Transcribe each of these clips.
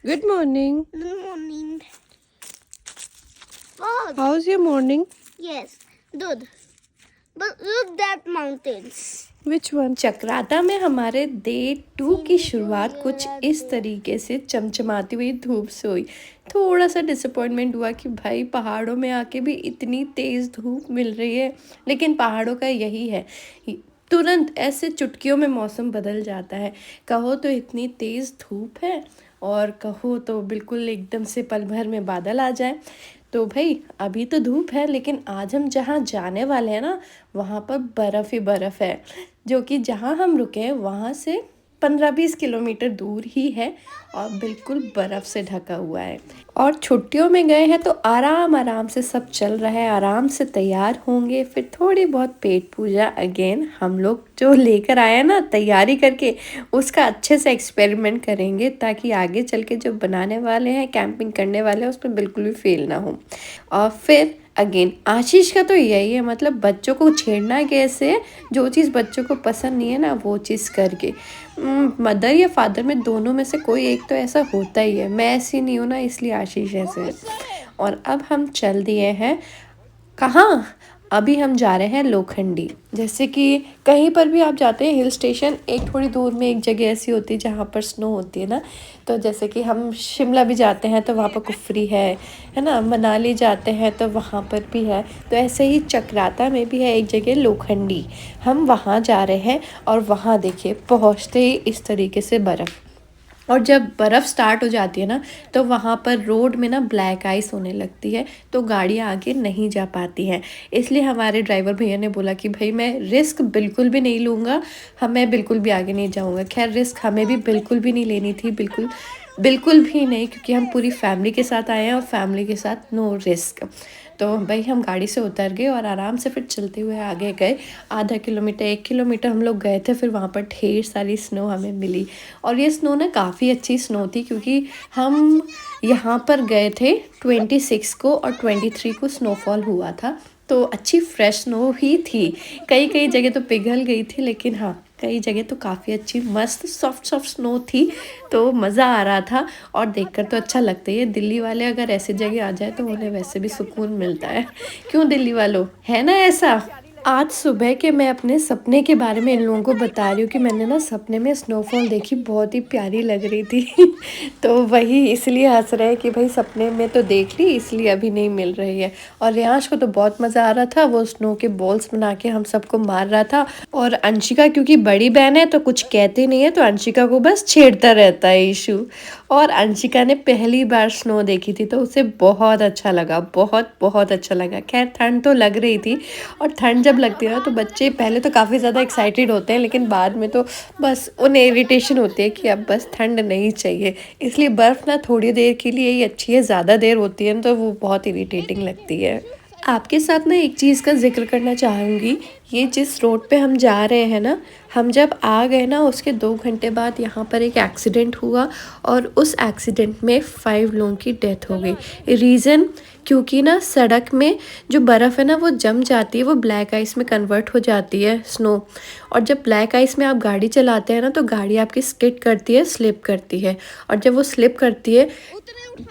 Good morning. Good morning. Oh, How's your morning? yes, good. But look that mountains. Which one? Chakrata में हमारे day 2 की शुरुआत कुछ इस तरीके से चमचमाती हुई धूप से हुई। थोड़ा सा डिसअपॉइंटमेंट हुआ कि भाई पहाड़ों में आके भी इतनी तेज़ धूप मिल रही है, लेकिन पहाड़ों का यही है, तुरंत ऐसे चुटकियों में मौसम बदल जाता है। कहो तो इतनी तेज़ धूप है और कहो तो बिल्कुल एकदम से पल भर में बादल आ जाए। तो भाई अभी तो धूप है, लेकिन आज हम जहाँ जाने वाले हैं ना, वहाँ पर बर्फ़ ही बर्फ़ है, जो कि जहाँ हम रुके हैं वहाँ से 15-20 किलोमीटर दूर ही है और बिल्कुल बर्फ़ से ढका हुआ है। और छुट्टियों में गए हैं तो आराम आराम से सब चल रहा है, आराम से तैयार होंगे, फिर थोड़ी बहुत पेट पूजा अगेन हम लोग जो लेकर आए हैं ना तैयारी करके, उसका अच्छे से एक्सपेरिमेंट करेंगे ताकि आगे चल के जो बनाने वाले हैं, कैंपिंग करने वाले हैं, उसमें बिल्कुल भी फेल ना हो। और फिर अगेन आशीष का तो यही है, मतलब बच्चों को छेड़ना कैसे, जो चीज़ बच्चों को पसंद नहीं है ना वो चीज़ करके। मदर या फादर में दोनों में से कोई एक तो ऐसा होता ही है। मैं ऐसी नहीं हूँ ना, इसलिए आशीष ऐसे है। और अब हम चल दिए हैं कहाँ? अभी हम जा रहे हैं लोखंडी। जैसे कि कहीं पर भी आप जाते हैं हिल स्टेशन, एक थोड़ी दूर में एक जगह ऐसी होती है जहाँ पर स्नो होती है ना, तो जैसे कि हम शिमला भी जाते हैं तो वहाँ पर कुफरी है ना, मनाली जाते हैं तो वहाँ पर भी है, तो ऐसे ही चक्राता में भी है एक जगह लोखंडी। हम वहाँ जा रहे हैं और वहाँ देखिए पहुँचते ही इस तरीके से बर्फ़, और जब बर्फ़ स्टार्ट हो जाती है ना तो वहाँ पर रोड में ना ब्लैक आइस होने लगती है, तो गाड़ियाँ आगे नहीं जा पाती हैं। इसलिए हमारे ड्राइवर भैया ने बोला कि भाई मैं रिस्क बिल्कुल भी नहीं लूँगा, मैं बिल्कुल भी आगे नहीं जाऊँगा। खैर रिस्क हमें भी बिल्कुल भी नहीं लेनी थी, बिल्कुल बिल्कुल भी नहीं, क्योंकि हम पूरी फैमिली के साथ आए हैं और फैमिली के साथ नो रिस्क। तो भाई हम गाड़ी से उतर गए और आराम से फिर चलते हुए आगे गए। आधा किलोमीटर 1 किलोमीटर हम लोग गए थे, फिर वहाँ पर ढेर सारी स्नो हमें मिली। और ये स्नो ना काफ़ी अच्छी स्नो थी, क्योंकि हम यहाँ पर गए थे 26 को और 23 को स्नोफॉल हुआ था, तो अच्छी फ्रेश स्नो ही थी। कई कई जगह तो पिघल गई थी, लेकिन हाँ कई जगह तो काफ़ी अच्छी मस्त सॉफ्ट सॉफ्ट स्नो थी, तो मज़ा आ रहा था। और देखकर तो अच्छा लगता ही है, दिल्ली वाले अगर ऐसी जगह आ जाए तो उन्हें वैसे भी सुकून मिलता है। क्यों दिल्ली वालों, है ना ऐसा? आज सुबह के मैं अपने सपने के बारे में इन लोगों को बता रही हूँ कि मैंने ना सपने में स्नोफॉल देखी, बहुत ही प्यारी लग रही थी। तो वही इसलिए हंस रहे हैं कि भाई सपने में तो देख ली, इसलिए अभी नहीं मिल रही है। और रियांश को तो बहुत मज़ा आ रहा था, वो स्नो के बॉल्स बना के हम सबको मार रहा था। और अंशिका क्योंकि बड़ी बहन है तो कुछ कहती नहीं है, तो अंशिका को बस छेड़ता रहता है इशू। और अंशिका ने पहली बार स्नो देखी थी तो उसे बहुत अच्छा लगा, बहुत बहुत अच्छा लगा। खैर ठंड तो लग रही थी, और ठंड जब लगती है ना तो बच्चे पहले तो काफ़ी ज़्यादा एक्साइटेड होते हैं, लेकिन बाद में तो बस उन्हें इरिटेशन होती है कि अब बस ठंड नहीं चाहिए। इसलिए बर्फ़ ना थोड़ी देर के लिए ही अच्छी है, ज़्यादा देर होती है तो वो बहुत इरिटेटिंग लगती है। आपके साथ ना एक चीज़ का ज़िक्र करना चाहूँगी। ये जिस रोड पे हम जा रहे हैं ना, हम जब आ गए ना उसके 2 घंटे बाद यहाँ पर एक एक्सीडेंट हुआ, और उस एक्सीडेंट में 5 लोगों की डेथ हो गई। रीज़न क्योंकि ना सड़क में जो बर्फ़ है ना वो जम जाती है, वो ब्लैक आइस में कन्वर्ट हो जाती है स्नो। और जब ब्लैक आइस में आप गाड़ी चलाते हैं ना तो गाड़ी आपकी स्किड करती है, स्लिप करती है। और जब वो स्लिप करती है,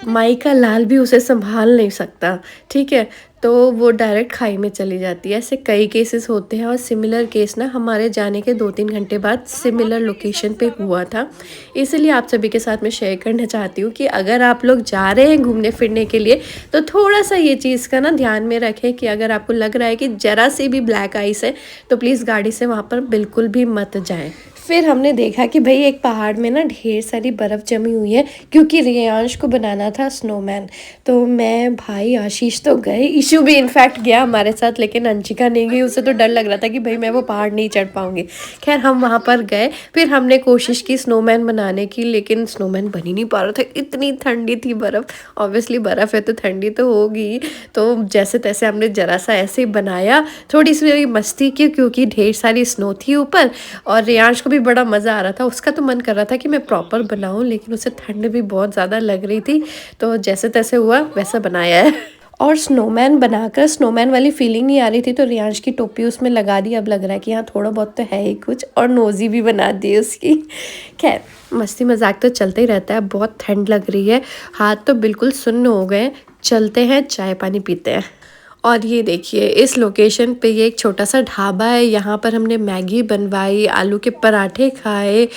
माई का लाल भी उसे संभाल नहीं सकता, ठीक है, तो वो डायरेक्ट खाई में चली जाती है। ऐसे कई केसेस होते हैं, और सिमिलर केस ना हमारे जाने के 2-3 घंटे बाद सिमिलर लोकेशन पे हुआ था। इसलिए आप सभी के साथ मैं शेयर करना चाहती हूँ कि अगर आप लोग जा रहे हैं घूमने फिरने के लिए तो थोड़ा सा ये चीज़ का ना ध्यान में रखें कि अगर आपको लग रहा है कि ज़रा सी भी ब्लैक आइस है तो प्लीज़ गाड़ी से वहाँ पर बिल्कुल भी मत जाएं। फिर हमने देखा कि भाई एक पहाड़ में ना ढेर सारी बर्फ़ जमी हुई है, क्योंकि रियांश को बनाना था स्नोमैन। तो मैं, भाई, आशीष तो गए, इशू भी इनफैक्ट गया हमारे साथ, लेकिन अंशिका नहीं गई, उसे तो डर लग रहा था कि भाई मैं वो पहाड़ नहीं चढ़ पाऊँगी। खैर हम वहाँ पर गए, फिर हमने कोशिश की स्नोमैन बनाने की, लेकिन स्नोमैन बन ही नहीं पा रहा था, इतनी ठंडी थी बर्फ़। ऑब्वियसली बर्फ़ है तो ठंडी तो होगी, तो जैसे तैसे हमने ज़रा सा ऐसे ही बनाया, थोड़ी सी मस्ती की क्योंकि ढेर सारी स्नो थी ऊपर। और रियांश को भी बड़ा मज़ा आ रहा था, उसका तो मन कर रहा था कि मैं प्रॉपर बनाऊं, लेकिन उसे ठंड भी बहुत ज़्यादा लग रही थी, तो जैसे तैसे हुआ वैसा बनाया है। और स्नोमैन बनाकर स्नोमैन वाली फीलिंग नहीं आ रही थी तो रियांश की टोपी उसमें लगा दी। अब लग रहा है कि हाँ थोड़ा बहुत तो है ही कुछ, और नोज़ी भी बना दी उसकी। खैर मस्ती मजाक तो चलते ही रहता है। बहुत ठंड लग रही है, हाथ तो बिल्कुल सुन्न हो गए। चलते हैं चाय पानी पीते हैं। और ये देखिए इस लोकेशन पे ये एक छोटा सा ढाबा है। यहाँ पर हमने मैगी बनवाई, आलू के पराठे खाए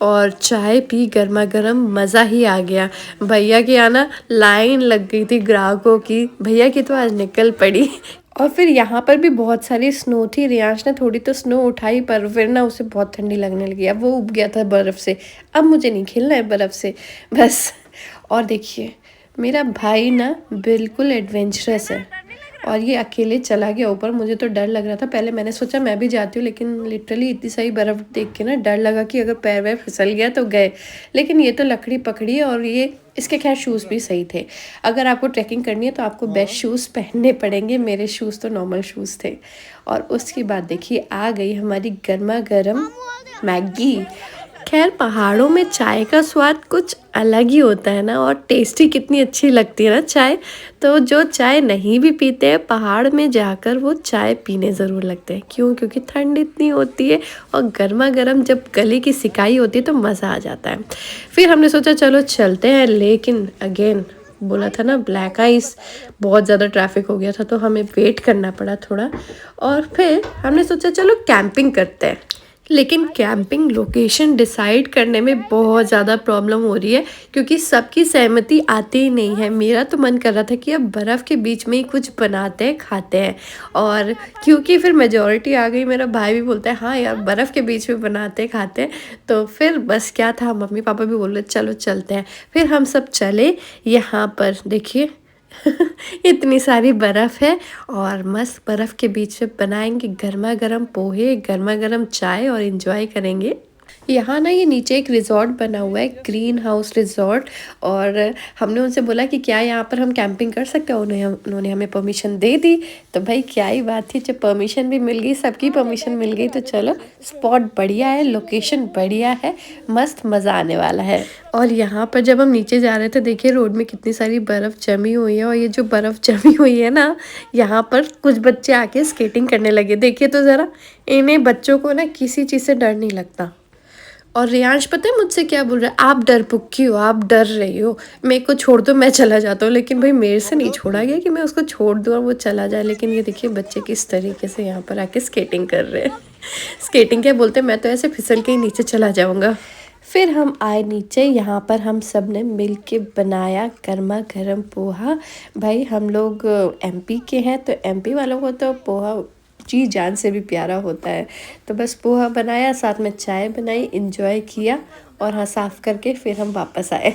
और चाय पी गर्मा गर्म। मज़ा ही आ गया। भैया की आना लाइन लग गई थी ग्राहकों की, भैया की तो आज निकल पड़ी। और फिर यहाँ पर भी बहुत सारी स्नो थी। रियांश ने थोड़ी तो स्नो उठाई पर फिर ना उसे बहुत ठंडी लगने लगी। अब वो उब गया था बर्फ़ से। अब मुझे नहीं खेलना है बर्फ़ से बस। और देखिए मेरा भाई ना बिल्कुल एडवेंचरस है और ये अकेले चला गया ऊपर। मुझे तो डर लग रहा था, पहले मैंने सोचा मैं भी जाती हूँ, लेकिन लिटरली इतनी सारी बर्फ़ देख के ना डर लगा कि अगर पैर वैर फिसल गया तो गए। लेकिन ये तो लकड़ी पकड़ी और ये इसके खैर शूज़ भी सही थे। अगर आपको ट्रैकिंग करनी है तो आपको बेस्ट शूज़ पहनने पड़ेंगे। मेरे शूज़ तो नॉर्मल शूज़ थे। और उसके बाद देखिए आ गई हमारी गर्मा गर्म मैगी। खैर पहाड़ों में चाय का स्वाद कुछ अलग ही होता है ना, और टेस्टी कितनी अच्छी लगती है ना चाय। तो जो चाय नहीं भी पीते हैं पहाड़ में जाकर वो चाय पीने ज़रूर लगते हैं। क्यों? क्योंकि ठंड इतनी होती है और गर्मा गर्म जब गले की सिकाई होती है तो मज़ा आ जाता है। फिर हमने सोचा चलो चलते हैं, लेकिन अगेन बोला था ना ब्लैक आइस, बहुत ज़्यादा ट्रैफिक हो गया था तो हमें वेट करना पड़ा थोड़ा। और फिर हमने सोचा चलो कैंपिंग करते हैं। लेकिन कैंपिंग लोकेशन डिसाइड करने में बहुत ज़्यादा प्रॉब्लम हो रही है क्योंकि सबकी सहमति आती ही नहीं है। मेरा तो मन कर रहा था कि अब बर्फ़ के बीच में ही कुछ बनाते हैं खाते हैं, और क्योंकि फिर मेजॉरिटी आ गई, मेरा भाई भी बोलता है हाँ यार बर्फ़ के बीच में बनाते हैं खाते हैं। तो फिर बस क्या था, मम्मी पापा भी बोल रहे चलो चलते हैं। फिर हम सब चले। यहाँ पर देखिए इतनी सारी बर्फ़ है और मस्त बर्फ़ के बीच में बनाएंगे गर्मा गर्म पोहे, गर्मा गर्म चाय और एंजॉय करेंगे। यहाँ ना ये नीचे एक रिज़ॉर्ट बना हुआ है, ग्रीन हाउस रिज़ॉर्ट। और हमने उनसे बोला कि क्या यहाँ पर हम कैंपिंग कर सकते हैं, उन्होंने हमें परमिशन दे दी। तो भाई क्या ही बात थी, जब परमिशन भी मिल गई, सबकी परमिशन मिल गई, तो चलो स्पॉट बढ़िया है, लोकेशन बढ़िया है, मस्त मज़ा आने वाला है। और यहाँ पर जब हम नीचे जा रहे थे देखिए रोड में कितनी सारी बर्फ़ जमी हुई है, और ये जो बर्फ़ जमी हुई है ना यहाँ पर कुछ बच्चे आके स्केटिंग करने लगे। देखिए तो ज़रा, इन्हें बच्चों को ना किसी चीज़ से डर नहीं लगता। और रियांश पता है मुझसे क्या बोल रहा है, आप डरपोकी हो, आप डर रही हो, मेरे को छोड़ दो मैं चला जाता हूँ। लेकिन भाई मेरे से नहीं छोड़ा गया कि मैं उसको छोड़ दूँ और वो चला जाए। लेकिन ये देखिए बच्चे किस तरीके से यहाँ पर आके स्केटिंग कर रहे हैं। स्केटिंग क्या बोलते हैं, मैं तो ऐसे फिसल के ही नीचे चला जाऊँगा। फिर हम आए नीचे। यहाँ पर हम सब ने मिल के बनाया गर्मा गर्म पोहा। भाई हम लोग एमपी के हैं तो एमपी वालों को तो पोहा जी जान से भी प्यारा होता है। तो बस पोहा बनाया, साथ में चाय बनाई, एंजॉय किया और हाँ साफ़ करके फिर हम वापस आए।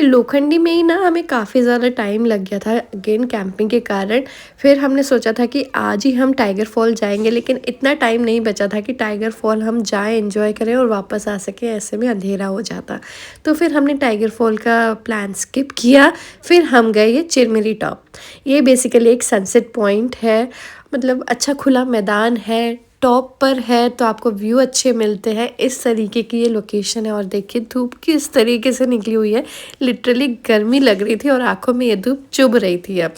लोखंडी में ही ना हमें काफ़ी ज़्यादा टाइम लग गया था अगेन कैंपिंग के कारण। फिर हमने सोचा था कि आज ही हम टाइगर फॉल जाएंगे, लेकिन इतना टाइम नहीं बचा था कि टाइगर फॉल हम जाएं, एंजॉय करें और वापस आ सकें, ऐसे में अंधेरा हो जाता। तो फिर हमने टाइगर फॉल का प्लान स्किप किया। फिर हम गए ये चिरमिरी टॉप। ये बेसिकली एक सनसेट पॉइंट है, मतलब अच्छा खुला मैदान है, टॉप पर है तो आपको व्यू अच्छे मिलते हैं। इस तरीके की ये लोकेशन है। और देखिए धूप किस तरीके से निकली हुई है, लिटरली गर्मी लग रही थी और आंखों में ये धूप चुभ रही थी। अब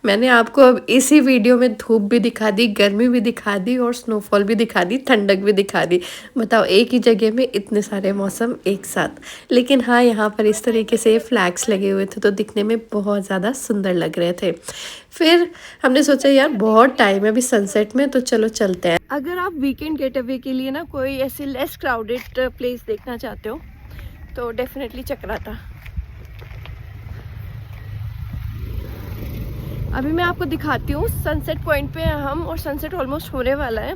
मैंने आपको अब इसी वीडियो में धूप भी दिखा दी, गर्मी भी दिखा दी और स्नोफॉल भी दिखा दी, ठंडक भी दिखा दी। बताओ एक ही जगह में इतने सारे मौसम एक साथ। लेकिन हाँ यहाँ पर इस तरीके से फ्लैग्स लगे हुए थे तो दिखने में बहुत ज़्यादा सुंदर लग रहे थे। फिर हमने सोचा यार बहुत टाइम है अभी सनसेट में, तो चलो चलते हैं। अगर आप वीकेंड गेट अवे के लिए ना कोई ऐसी लेस क्राउडेड प्लेस देखना चाहते हो तो डेफिनेटली चक्राता। अभी मैं आपको दिखाती हूँ, सनसेट पॉइंट पे हैं हम और सनसेट ऑलमोस्ट होने वाला है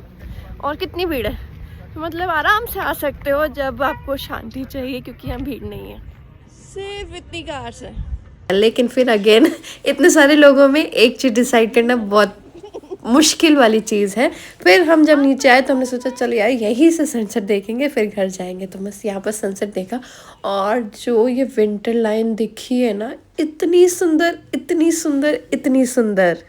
और कितनी भीड़ है। तो मतलब आराम से आ सकते हो जब आपको शांति चाहिए, क्योंकि यहाँ भीड़ नहीं है, सिर्फ इतनी कार्स है। लेकिन फिर अगेन इतने सारे लोगों में एक चीज़ डिसाइड करना बहुत मुश्किल वाली चीज़ है। फिर हम जब नीचे आए तो हमने सोचा चलो यार यहीं से सनसेट देखेंगे फिर घर जाएंगे। तो बस यहाँ पर सनसेट देखा और जो ये विंटर लाइन दिखी है ना, इतनी सुंदर, इतनी सुंदर, इतनी सुंदर।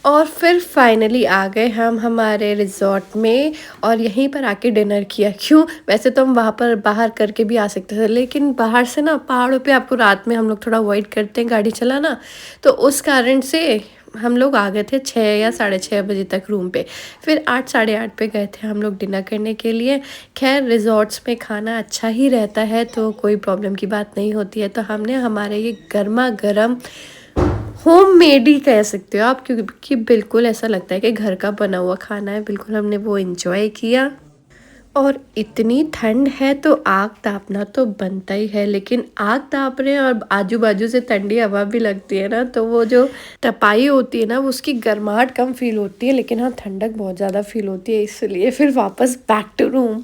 और फिर फाइनली आ गए हम हमारे रिजॉर्ट में और यहीं पर आके डिनर किया। क्यों, वैसे तो हम वहाँ पर बाहर करके भी आ सकते थे, लेकिन बाहर से ना पहाड़ों पे आपको रात में हम लोग थोड़ा अवॉइड करते हैं गाड़ी चलाना, तो उस कारण से हम लोग आ गए थे 6 या 6:30 बजे तक रूम पे। फिर 8 साढ़े 8 पे गए थे हम लोग डिनर करने के लिए। खैर रिज़ॉर्ट्स में खाना अच्छा ही रहता है तो कोई प्रॉब्लम की बात नहीं होती है। तो हमने हमारे ये गर्मा गर्म होममेड ही कह सकते हो आप, क्योंकि बिल्कुल ऐसा लगता है कि घर का बना हुआ खाना है। बिल्कुल हमने वो एंजॉय किया। और इतनी ठंड है तो आग तापना तो बनता ही है, लेकिन आग ताप रहे हैं और आजू बाजू से ठंडी हवा भी लगती है ना, तो वो जो तपाई होती है ना, वो उसकी गर्माहट कम फील होती है, लेकिन हाँ ठंडक बहुत ज़्यादा फील होती है। इसलिए फिर वापस बैक टू रूम।